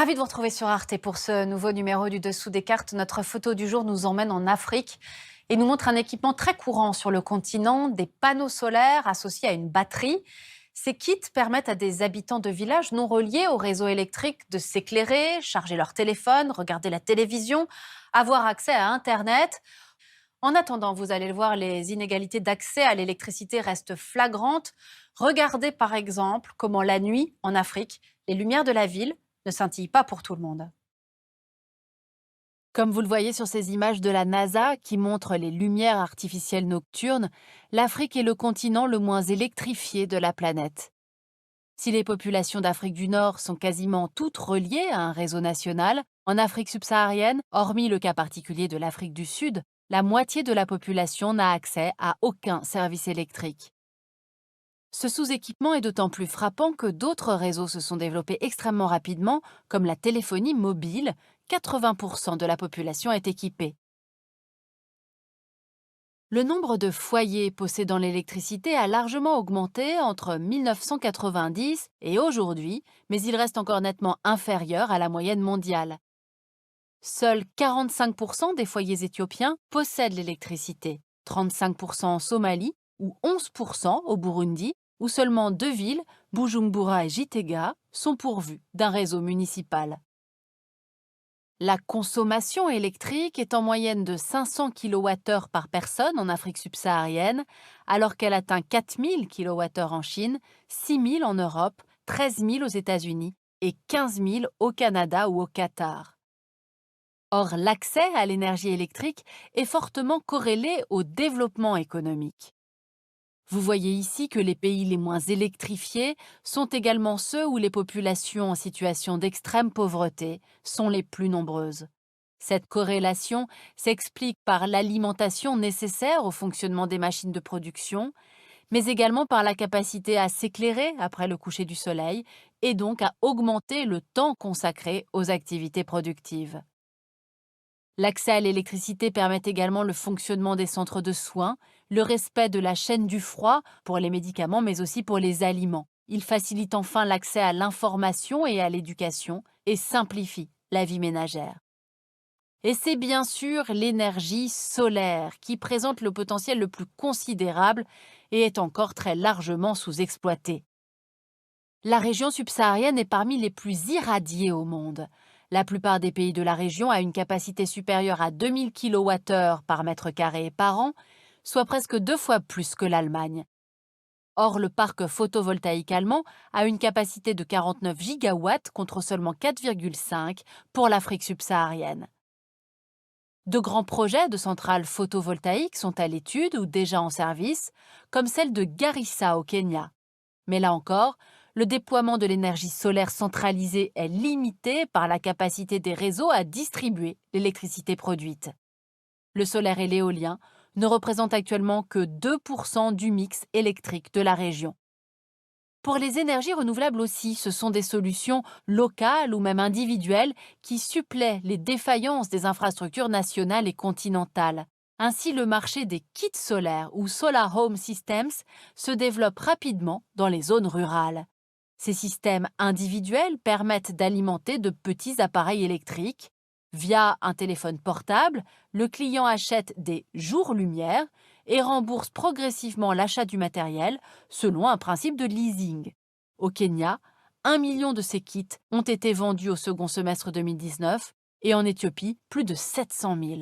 Ravi de vous retrouver sur Arte pour ce nouveau numéro du Dessous des cartes. Notre photo du jour nous emmène en Afrique et nous montre un équipement très courant sur le continent, des panneaux solaires associés à une batterie. Ces kits permettent à des habitants de villages non reliés au réseau électrique de s'éclairer, charger leur téléphone, regarder la télévision, avoir accès à Internet. En attendant, vous allez le voir, les inégalités d'accès à l'électricité restent flagrantes. Regardez par exemple comment la nuit, en Afrique, les lumières de la ville ne scintillent pas pour tout le monde. Comme vous le voyez sur ces images de la NASA qui montrent les lumières artificielles nocturnes, l'Afrique est le continent le moins électrifié de la planète. Si les populations d'Afrique du Nord sont quasiment toutes reliées à un réseau national, en Afrique subsaharienne, hormis le cas particulier de l'Afrique du Sud, la moitié de la population n'a accès à aucun service électrique. Ce sous-équipement est d'autant plus frappant que d'autres réseaux se sont développés extrêmement rapidement, comme la téléphonie mobile. 80% de la population est équipée. Le nombre de foyers possédant l'électricité a largement augmenté entre 1990 et aujourd'hui, mais il reste encore nettement inférieur à la moyenne mondiale. Seuls 45% des foyers éthiopiens possèdent l'électricité, 35% en Somalie ou 11% au Burundi, où seulement deux villes, Bujumbura et Gitega, sont pourvues d'un réseau municipal. La consommation électrique est en moyenne de 500 kWh par personne en Afrique subsaharienne, alors qu'elle atteint 4000 kWh en Chine, 6000 en Europe, 13 000 aux États-Unis et 15 000 au Canada ou au Qatar. Or, l'accès à l'énergie électrique est fortement corrélé au développement économique. Vous voyez ici que les pays les moins électrifiés sont également ceux où les populations en situation d'extrême pauvreté sont les plus nombreuses. Cette corrélation s'explique par l'alimentation nécessaire au fonctionnement des machines de production, mais également par la capacité à s'éclairer après le coucher du soleil et donc à augmenter le temps consacré aux activités productives. L'accès à l'électricité permet également le fonctionnement des centres de soins, le respect de la chaîne du froid pour les médicaments, mais aussi pour les aliments. Il facilite enfin l'accès à l'information et à l'éducation et simplifie la vie ménagère. Et c'est bien sûr l'énergie solaire qui présente le potentiel le plus considérable et est encore très largement sous-exploitée. La région subsaharienne est parmi les plus irradiées au monde. La plupart des pays de la région a une capacité supérieure à 2000 kWh par mètre carré et par an, soit presque 2 fois plus que l'Allemagne. Or, le parc photovoltaïque allemand a une capacité de 49 gigawatts contre seulement 4,5 pour l'Afrique subsaharienne. De grands projets de centrales photovoltaïques sont à l'étude ou déjà en service, comme celle de Garissa au Kenya. Mais là encore, le déploiement de l'énergie solaire centralisée est limité par la capacité des réseaux à distribuer l'électricité produite. Le solaire et l'éolien ne représentent actuellement que 2% du mix électrique de la région. Pour les énergies renouvelables aussi, ce sont des solutions locales ou même individuelles qui suppléent les défaillances des infrastructures nationales et continentales. Ainsi, le marché des kits solaires ou Solar Home Systems se développe rapidement dans les zones rurales. Ces systèmes individuels permettent d'alimenter de petits appareils électriques. Via un téléphone portable, le client achète des jours-lumière et rembourse progressivement l'achat du matériel selon un principe de leasing. Au Kenya, 1 million de ces kits ont été vendus au second semestre 2019 et en Éthiopie, plus de 700 000.